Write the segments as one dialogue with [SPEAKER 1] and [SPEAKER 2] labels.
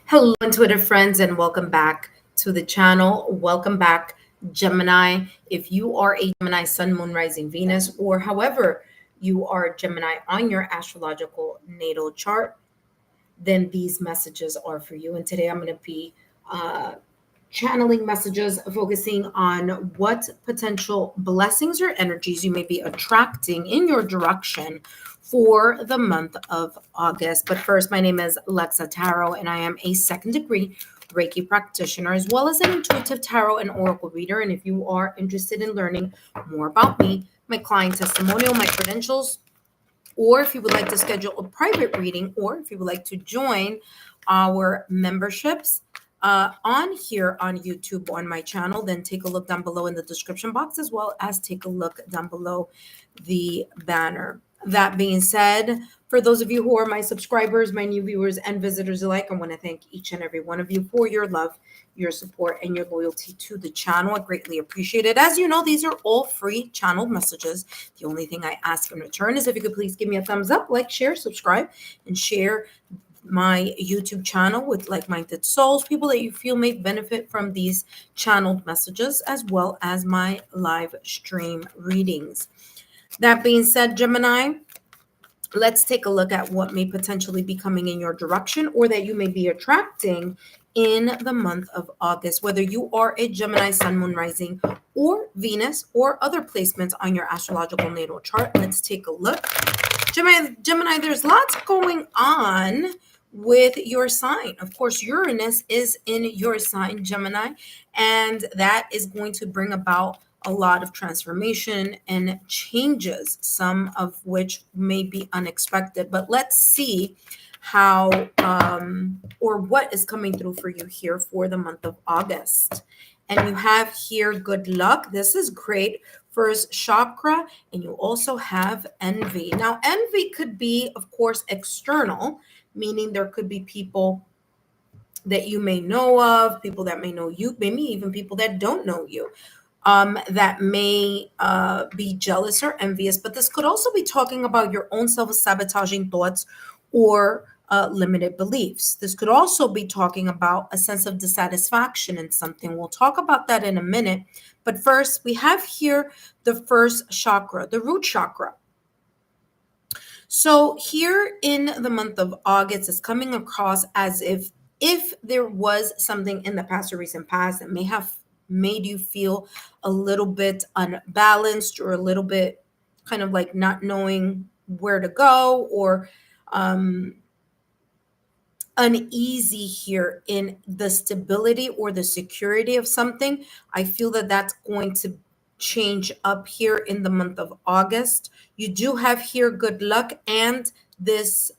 [SPEAKER 1] Hello, Twitter friends, and welcome back to the channel. Welcome back, Gemini. If you are a Gemini Sun, Moon, Rising, Venus, or however you are Gemini on your astrological natal chart, then these messages are for you. And today I'm going to be uh, channeling messages focusing on what potential blessings or energies you may be attracting in your direction for the month of August. But first, my name is Lexa Tarot, and I am a second degree Reiki practitioner, as well as an intuitive tarot and oracle reader. And if you are interested in learning more about me, my client testimonial, my credentials, or if you would like to schedule a private reading, or if you would like to join our memberships on here on YouTube on my channel, then take a look down below in the description box, as well as take a look down below the banner. That being said, for those of you who are my subscribers, my new viewers and visitors alike, I want to thank each and every one of you for your love, your support, and your loyalty to the channel. I greatly appreciate it. As you know, these are all free channel messages. The only thing I ask in return is if you could please give me a thumbs up, like, share, subscribe, and share my YouTube channel with like-minded souls, people that you feel may benefit from these channeled messages, as well as my live stream readings. That being said, Gemini, let's take a look at what may potentially be coming in your direction or that you may be attracting in the month of August, whether you are a Gemini Sun, Moon, Rising, or Venus, or other placements on your astrological natal chart. Let's take a look. Gemini, there's lots going on with your sign. Of course, Uranus is in your sign, Gemini, and that is going to bring about a lot of transformation and changes, some of which may be unexpected. But let's see how or what is coming through for you here for the month of August. And you have here good luck. This is great. First chakra, and you also have envy. Now, envy could be, of course, external, meaning there could be people that you may know of, people that may know you, maybe even people that don't know you. That may be jealous or envious, but this could also be talking about your own self-sabotaging thoughts or limited beliefs. This could also be talking about a sense of dissatisfaction in something. We'll talk about that in a minute. But first, we have here the first chakra, the root chakra. So here in the month of August, it's coming across as if there was something in the past or recent past that may have made you feel a little bit unbalanced or a little bit kind of like not knowing where to go or uneasy here in the stability or the security of something. I feel that that's going to change up here in the month of August. You do have here good luck, and this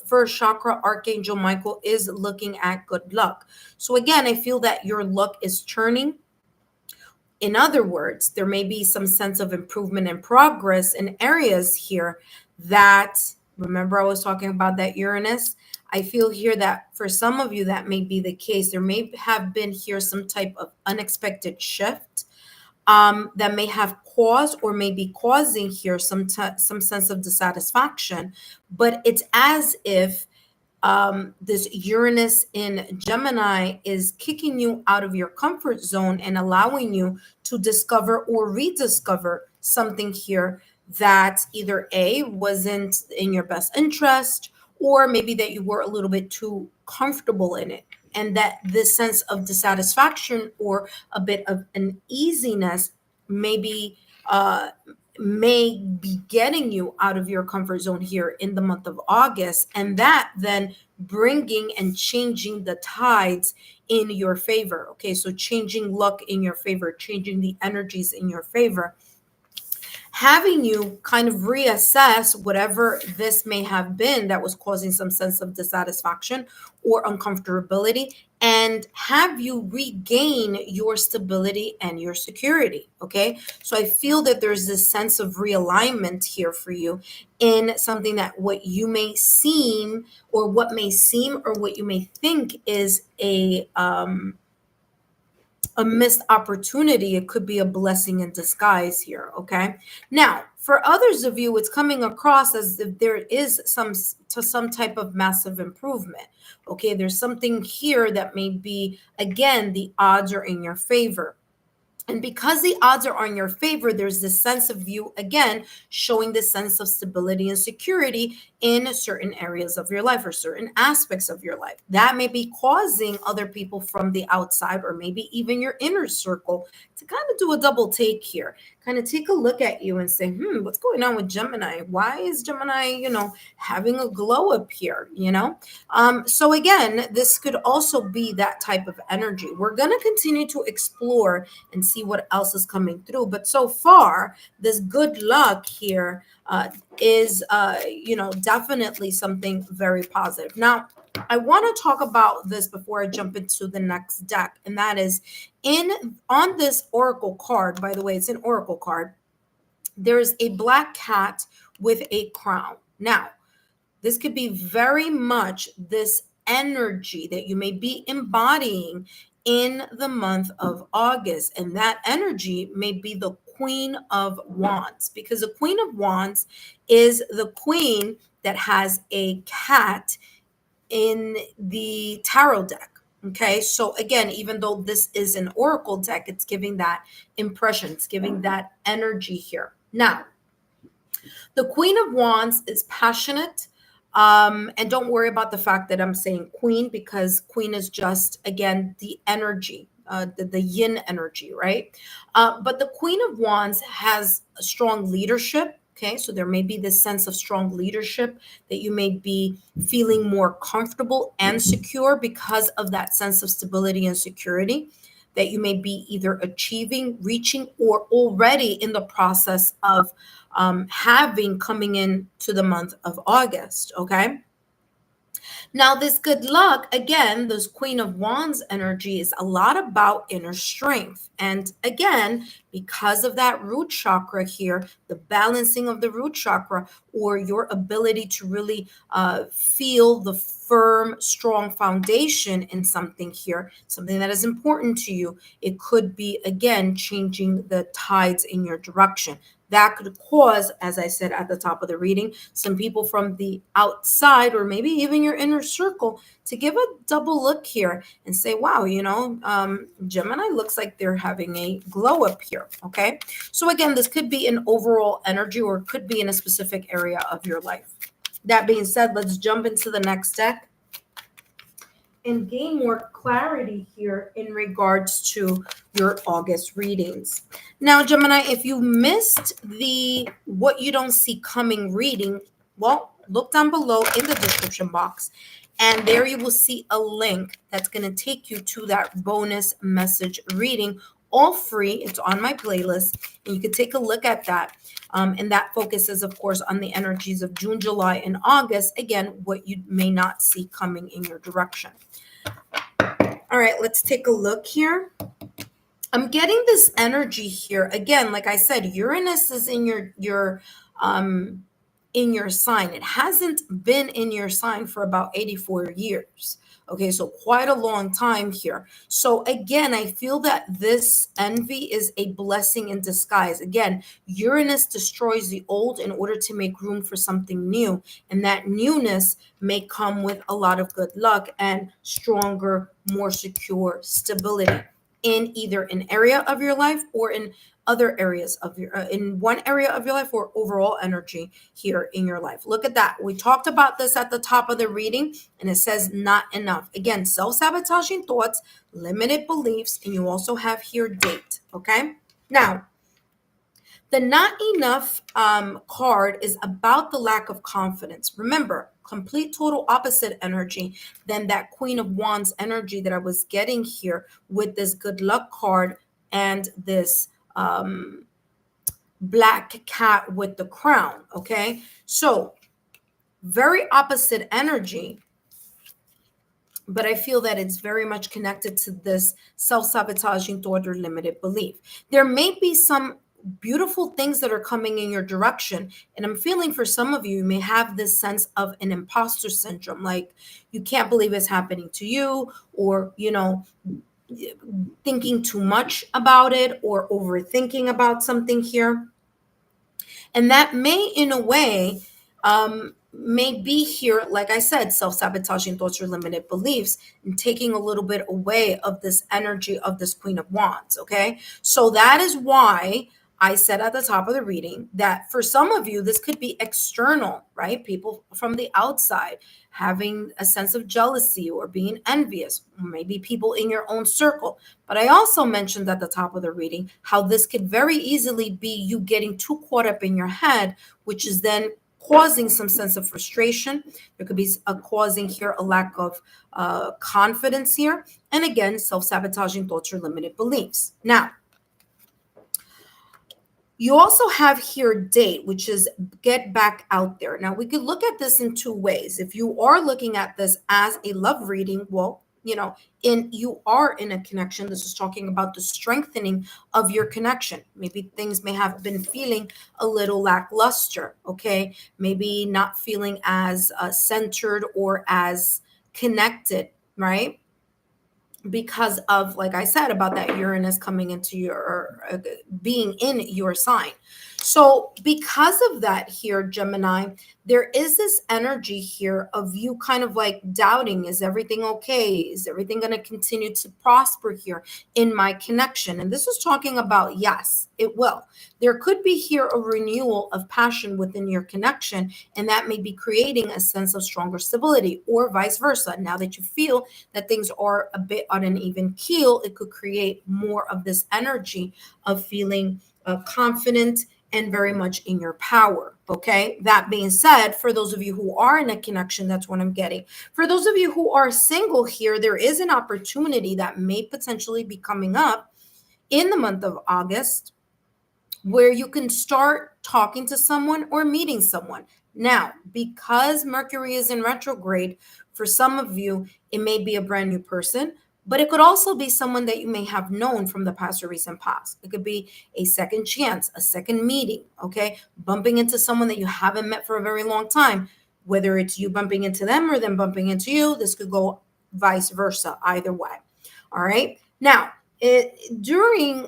[SPEAKER 1] first chakra, Archangel Michael, is looking at good luck. So again, I feel that your luck is turning. In other words, there may be some sense of improvement and progress in areas here that, remember I was talking about that Uranus? I feel here that for some of you that may be the case. There may have been here some type of unexpected shift that may have caused or may be causing here some sense of dissatisfaction. But it's as if this Uranus in Gemini is kicking you out of your comfort zone and allowing you to discover or rediscover something here that either A, wasn't in your best interest, or maybe that you were a little bit too comfortable in it. And that this sense of dissatisfaction or a bit of uneasiness maybe may be getting you out of your comfort zone here in the month of August, and that then bringing and changing the tides in your favor. Okay, so changing luck in your favor, changing the energies in your favor, having you kind of reassess whatever this may have been that was causing some sense of dissatisfaction or uncomfortability, and have you regain your stability and your security. Okay, so I feel that there's this sense of realignment here for you in something that what you may seem or what you may think is a missed opportunity. It could be a blessing in disguise here. Okay, now For others of you, it's coming across as if there is some type of massive improvement. Okay, there's something here that may be, again, the odds are in your favor. And because the odds are on your favor, there's this sense of you, again, showing this sense of stability and security in certain areas of your life or certain aspects of your life. That may be causing other people from the outside or maybe even your inner circle to kind of do a double take here, kind of take a look at you and say, what's going on with Gemini? Why is Gemini, having a glow up here, So again, this could also be that type of energy. We're going to continue to explore and see what else is coming through. But so far, this good luck here is, definitely something very positive. Now, I want to talk about this before I jump into the next deck, and that is on this oracle card. By the way, it's an oracle card. There's a black cat with a crown. Now, this could be very much this energy that you may be embodying in the month of August. And that energy may be the Queen of Wands, because the Queen of Wands is the queen that has a cat in the tarot deck. Okay, so again, even though this is an oracle deck, it's giving that impression, it's giving that energy here. Now, the Queen of Wands is passionate. And don't worry about the fact that I'm saying queen, because queen is just, again, the energy, the yin energy, right? But the Queen of Wands has a strong leadership. Okay, so there may be this sense of strong leadership that you may be feeling more comfortable and secure because of that sense of stability and security that you may be either achieving, reaching, or already in the process of having coming in to the month of August. Okay. Now, this good luck, again, this Queen of Wands energy is a lot about inner strength. And again, because of that root chakra here, the balancing of the root chakra, or your ability to really feel the firm, strong foundation in something here, something that is important to you. It could be, again, changing the tides in your direction. That could cause, as I said at the top of the reading, some people from the outside or maybe even your inner circle to give a double look here and say, wow, Gemini looks like they're having a glow up here. Okay. So again, this could be an overall energy or it could be in a specific area of your life. That being said, let's jump into the next deck and gain more clarity here in regards to your August readings. Now, Gemini, if you missed the What You Don't See Coming reading, well, look down below in the description box, and there you will see a link that's going to take you to that bonus message reading, all free. It's on my playlist, and you can take a look at that. And that focuses, of course, on the energies of June, July, and August. Again, what you may not see coming in your direction. All right, let's take a look here. I'm getting this energy here. Again, like I said, Uranus is in your sign. It hasn't been in your sign for about 84 years. Okay, so quite a long time here. So again, I feel that this envy is a blessing in disguise. Again, Uranus destroys the old in order to make room for something new. And that newness may come with a lot of good luck and stronger, more secure stability in either an area of your life or in other areas of your in one area of your life, or overall energy here in your life. Look at that. We talked about this at the top of the reading, and it says not enough. Again, self-sabotaging thoughts, limited beliefs, and you also have here date. Okay. Now, the not enough card is about the lack of confidence. Remember, complete total opposite energy than that Queen of Wands energy that I was getting here with this good luck card and this black cat with the crown. Okay, so very opposite energy, but I feel that it's very much connected to this self-sabotaging thought or limited belief. There may be some beautiful things that are coming in your direction, and I'm feeling for some of you, you may have this sense of an imposter syndrome, like you can't believe it's happening to you, or thinking too much about it or overthinking about something here. And that may, in a way, may be here, like I said, self-sabotaging thoughts or limited beliefs, and taking a little bit away of this energy of this Queen of Wands. Okay. So that is why I said at the top of the reading that for some of you, this could be external, right? People from the outside having a sense of jealousy or being envious, maybe people in your own circle. But I also mentioned at the top of the reading how this could very easily be you getting too caught up in your head, which is then causing some sense of frustration. There could be causing here a lack of confidence here. And again, self-sabotaging thoughts or limited beliefs. Now, you also have here date, which is get back out there. Now, we could look at this in two ways. If you are looking at this as a love reading, well, you are in a connection. This is talking about the strengthening of your connection. Maybe things may have been feeling a little lackluster, okay? Maybe not feeling as centered or as connected, right? Because of, like I said, about that Uranus coming into your being in your sign. So because of that here, Gemini, there is this energy here of you kind of like doubting, is everything okay? Is everything going to continue to prosper here in my connection? And this is talking about, yes, it will. There could be here a renewal of passion within your connection, and that may be creating a sense of stronger stability, or vice versa. Now that you feel that things are a bit on an even keel, it could create more of this energy of feeling confident and very much in your power. Okay. That being said, for those of you who are in a connection, that's what I'm getting. For those of you who are single here, there is an opportunity that may potentially be coming up in the month of August where you can start talking to someone or meeting someone. Now, because Mercury is in retrograde, for some of you, it may be a brand new person, but it could also be someone that you may have known from the past or recent past. It could be a second chance, a second meeting, okay? Bumping into someone that you haven't met for a very long time, whether it's you bumping into them or them bumping into you. This could go vice versa, either way. All right. Now, during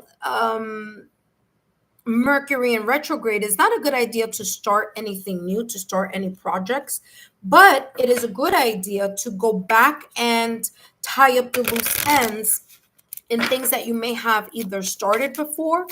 [SPEAKER 1] Mercury in retrograde, is not a good idea to start anything new, to start any projects, but it is a good idea to go back and tie up the loose ends in things that you may have either started before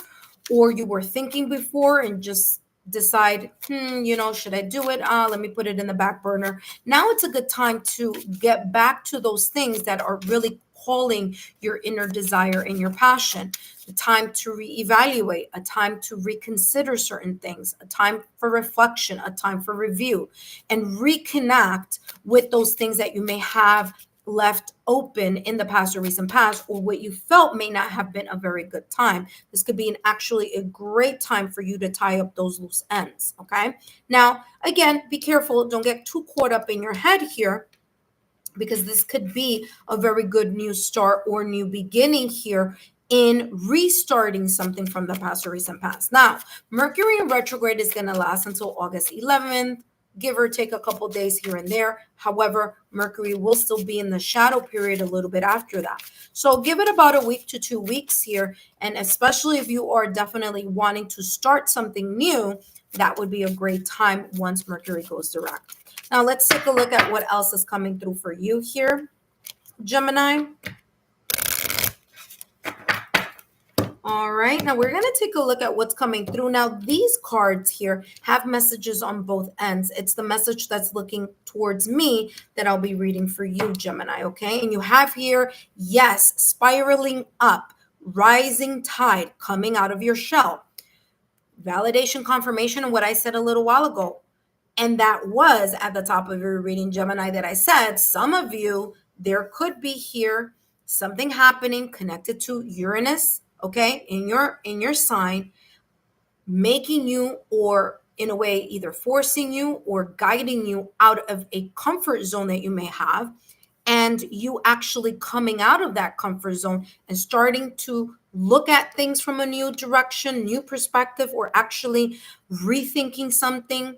[SPEAKER 1] or you were thinking before and just decide, should I do it? Let me put it in the back burner. Now it's a good time to get back to those things that are really calling your inner desire and your passion. A time to reevaluate, a time to reconsider certain things, a time for reflection, a time for review, and reconnect with those things that you may have left open in the past or recent past, or what you felt may not have been a very good time. This could be actually a great time for you to tie up those loose ends. Okay. Now, again, be careful. Don't get too caught up in your head here, because this could be a very good new start or new beginning here in restarting something from the past or recent past. Now, Mercury in retrograde is going to last until August 11th, give or take a couple days here and there. However, Mercury will still be in the shadow period a little bit after that. So give it about a week to 2 weeks here. And especially if you are definitely wanting to start something new, that would be a great time once Mercury goes direct. Now let's take a look at what else is coming through for you here, Gemini. All right, now we're going to take a look at what's coming through. Now, these cards here have messages on both ends. It's the message that's looking towards me that I'll be reading for you, Gemini, okay? And you have here, yes, spiraling up, rising tide coming out of your shell. Validation, confirmation, and what I said a little while ago. And that was at the top of your reading, Gemini, that I said, some of you, there could be here something happening connected to Uranus, okay, in your sign, making you, or in a way, either forcing you or guiding you out of a comfort zone that you may have, and you actually coming out of that comfort zone and starting to look at things from a new direction, new perspective, or actually rethinking something,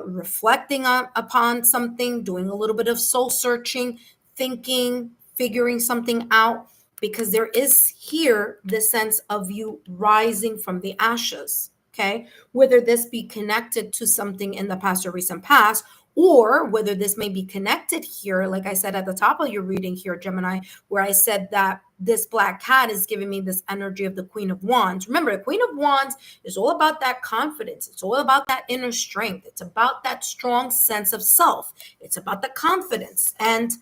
[SPEAKER 1] reflecting upon something, doing a little bit of soul searching, thinking, figuring something out, because there is here the sense of you rising from the ashes. Okay, whether this be connected to something in the past or recent past, or whether this may be connected here, like I said at the top of your reading here, Gemini, where I said that this black cat is giving me this energy of the Queen of Wands. Remember, the Queen of Wands is all about that confidence. It's all about that inner strength. It's about that strong sense of self. It's about the confidence. And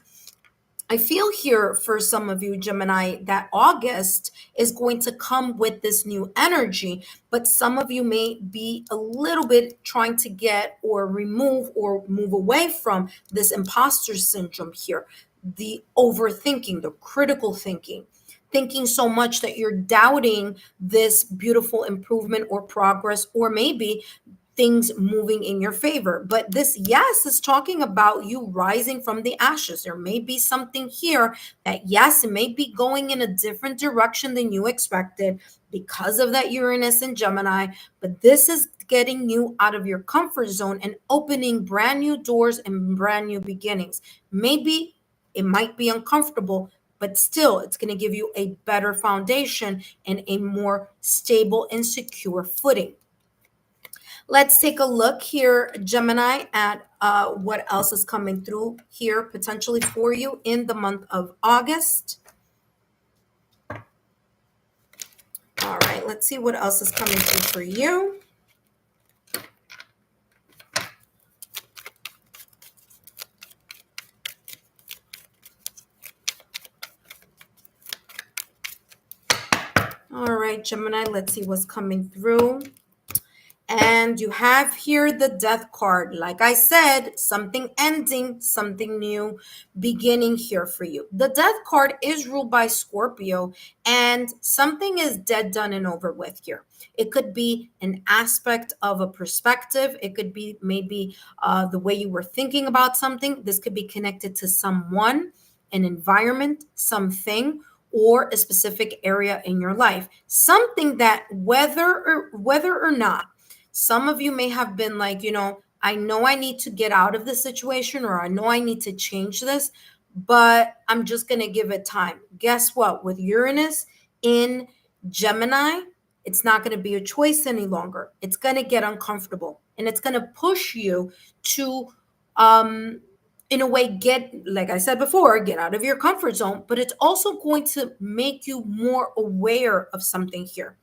[SPEAKER 1] I feel here for some of you, Gemini, that August is going to come with this new energy, but some of you may be a little bit trying to get or remove or move away from this imposter syndrome here, the overthinking, the critical thinking. Thinking so much that you're doubting this beautiful improvement or progress, or maybe things moving in your favor. But this, yes, is talking about you rising from the ashes. There may be something here that, yes, it may be going in a different direction than you expected because of that Uranus and Gemini, but this is getting you out of your comfort zone and opening brand new doors and brand new beginnings. Maybe it might be uncomfortable, but still it's going to give you a better foundation and a more stable and secure footing. Let's take a look here, Gemini, at what else is coming through here potentially for you in the month of August. All right, let's see what else is coming through for you. All right, Gemini, let's see what's coming through. And you have here the Death card. Like I said, something ending, something new beginning here for you. The Death card is ruled by Scorpio, and something is dead, done, and over with here. It could be an aspect of a perspective. It could be maybe the way you were thinking about something. This could be connected to someone, an environment, something, or a specific area in your life. Something that whether or not, some of you may have been like, I know I need to get out of this situation, or I know I need to change this, but I'm just going to give it time. Guess what? With Uranus in Gemini, it's not going to be a choice any longer. It's going to get uncomfortable, and it's going to push you to, in a way, like I said before, get out of your comfort zone, but it's also going to make you more aware of something here,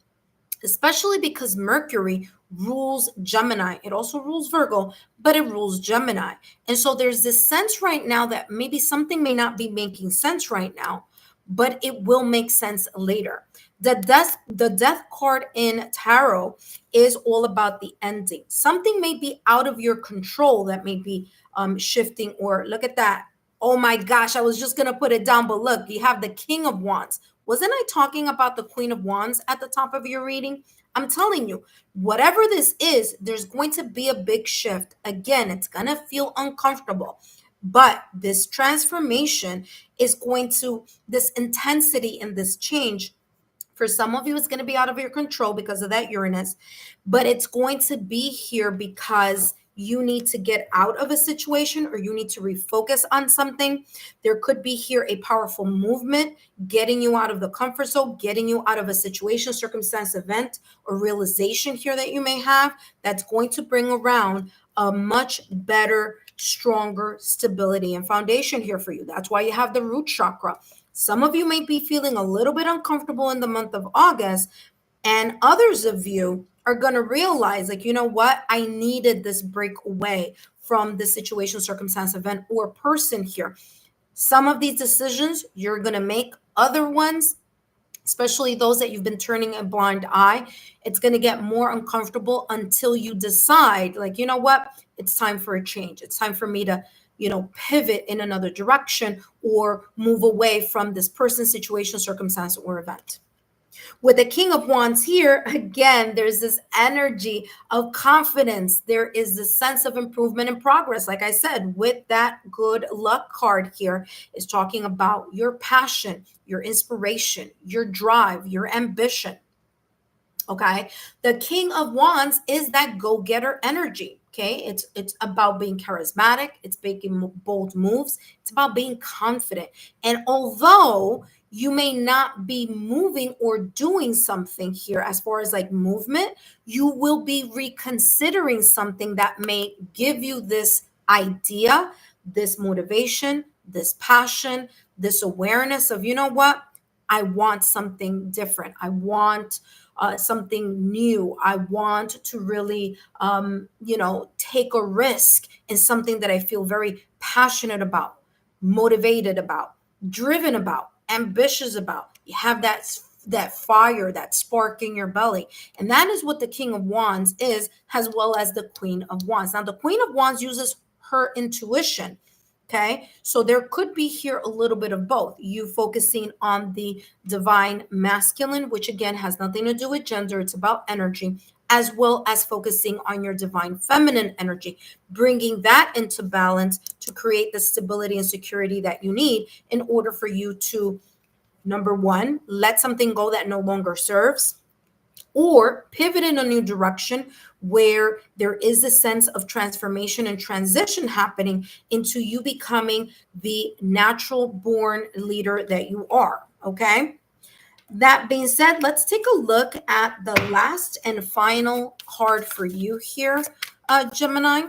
[SPEAKER 1] especially because Mercury rules Gemini. It also rules Virgo, but it rules Gemini. And so there's this sense right now that maybe something may not be making sense right now, but it will make sense later. The death card in tarot is all about the ending. Something may be out of your control that may be shifting, or look at that. Oh my gosh, I was just going to put it down, but look, you have the King of Wands. Wasn't I talking about the Queen of Wands at the top of your reading? I'm telling you, whatever this is, there's going to be a big shift. Again, it's going to feel uncomfortable, but this transformation is going to, this intensity and this change, for some of you, it's going to be out of your control because of that Uranus, but it's going to be here because you need to get out of a situation, or you need to refocus on something. There could be here a powerful movement getting you out of the comfort zone, getting you out of a situation, circumstance, event, or realization here that you may have, that's going to bring around a much better, stronger stability and foundation here for you. That's why you have the root chakra. Some of you may be feeling a little bit uncomfortable in the month of August, and others of you are going to realize, like, you know what? I needed this break away from this situation, circumstance, event, or person here. Some of these decisions you're going to make, other ones, especially those that you've been turning a blind eye, it's going to get more uncomfortable until you decide, like, you know what? It's time for a change. It's time for me to, pivot in another direction, or move away from this person, situation, circumstance, or event. With the King of Wands here, again, there's this energy of confidence. There is this sense of improvement and progress. Like I said, with that good luck card here, is talking about your passion, your inspiration, your drive, your ambition. Okay. The King of Wands is that go-getter energy. Okay. It's about being charismatic. It's making bold moves. It's about being confident. And although you may not be moving or doing something here as far as like movement. You will be reconsidering something that may give you this idea, this motivation, this passion, this awareness of, you know what? I want something different. I want something new. I want to really, take a risk in something that I feel very passionate about, motivated about, driven about, ambitious about. You have that fire, that spark in your belly. And that is what the King of Wands is, as well as the Queen of Wands. Now, the Queen of Wands uses her intuition. Okay, so there could be here a little bit of both. You focusing on the divine masculine, which again has nothing to do with gender, it's about energy, as well as focusing on your divine feminine energy, bringing that into balance to create the stability and security that you need in order for you to, number one, let something go that no longer serves, or pivot in a new direction where there is a sense of transformation and transition happening into you becoming the natural born leader that you are. Okay. That being said, let's take a look at the last and final card for you here, Gemini.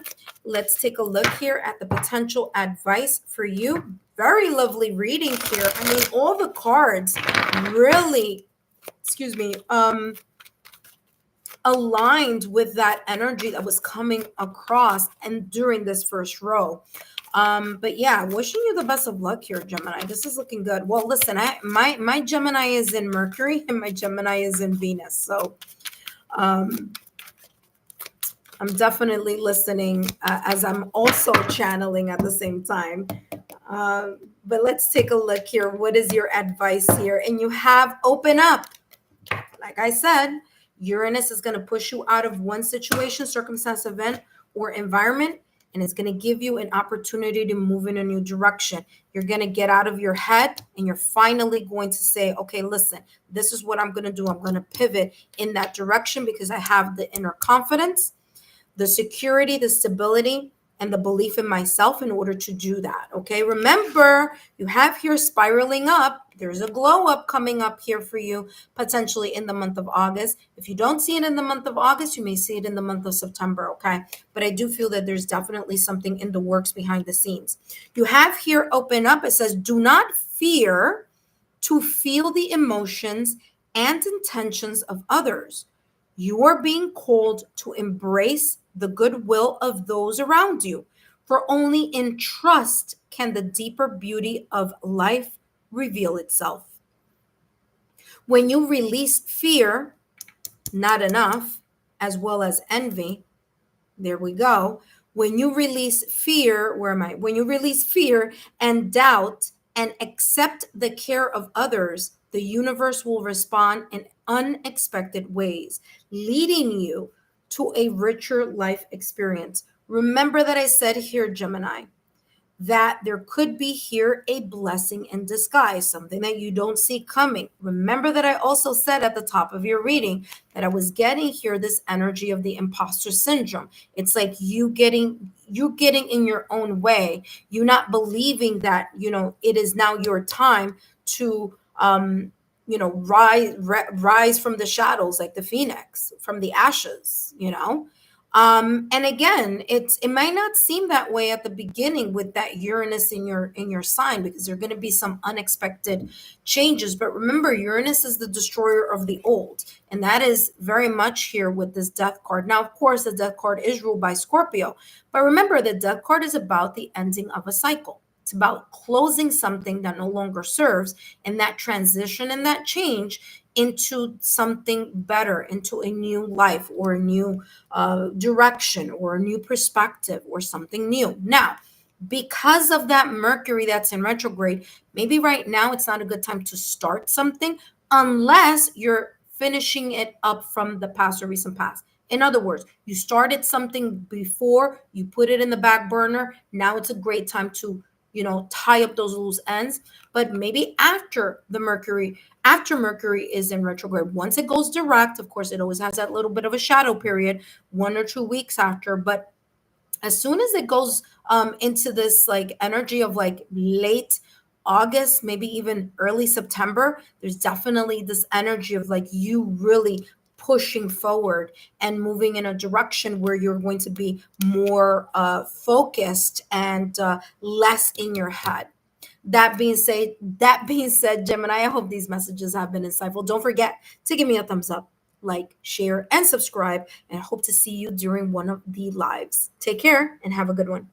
[SPEAKER 1] Let's take a look here at the potential advice for you. Very lovely reading here. I mean, all the cards really, aligned with that energy that was coming across and during this first row. But yeah, wishing you the best of luck here, Gemini. This is looking good. Well, listen, my Gemini is in Mercury and my Gemini is in Venus. So I'm definitely listening as I'm also channeling at the same time. But let's take a look here. What is your advice here? And you have open up. Like I said, Uranus is going to push you out of one situation, circumstance, event, or environment, and it's going to give you an opportunity to move in a new direction. You're going to get out of your head, and you're finally going to say, okay, listen, this is what I'm going to do. I'm going to pivot in that direction because I have the inner confidence, the security, the stability, and the belief in myself in order to do that. Okay, remember, you have here spiraling up. There's a glow up coming up here for you, potentially in the month of August. If you don't see it in the month of August, you may see it in the month of September. Okay, but I do feel that there's definitely something in the works behind the scenes. You have here open up. It says, do not fear to feel the emotions and intentions of others. You are being called to embrace the goodwill of those around you, for only in trust can the deeper beauty of life reveal itself. When you release fear, not enough, as well as envy, there we go. When you release fear, where am I? When you release fear and doubt and accept the care of others, the universe will respond in unexpected ways, leading you to a richer life experience. Remember that I said here, Gemini, that there could be here a blessing in disguise, something that you don't see coming. Remember that I also said at the top of your reading that I was getting here this energy of the imposter syndrome. It's like you getting in your own way, you not believing that, it is now your time to rise from the shadows like the phoenix from the ashes. And again, it might not seem that way at the beginning with that Uranus in your sign, because there are going to be some unexpected changes. But remember, Uranus is the destroyer of the old, and that is very much here with this death card. Now, of course, the death card is ruled by Scorpio, but remember, the death card is about the ending of a cycle. It's about closing something that no longer serves, and that transition and that change into something better, into a new life or a new direction or a new perspective or something new. Now, because of that Mercury that's in retrograde, maybe right now it's not a good time to start something unless you're finishing it up from the past or recent past. In other words, you started something before, you put it in the back burner. Now it's a great time to tie up those loose ends. But maybe after Mercury is in retrograde, once it goes direct, of course, it always has that little bit of a shadow period, 1 or 2 weeks after. But as soon as it goes into this like energy of like late August, maybe even early September, there's definitely this energy of like you really pushing forward and moving in a direction where you're going to be more focused and less in your head. That being said, Gemini, I hope these messages have been insightful. Don't forget to give me a thumbs up, like, share, and subscribe. And I hope to see you during one of the lives. Take care and have a good one.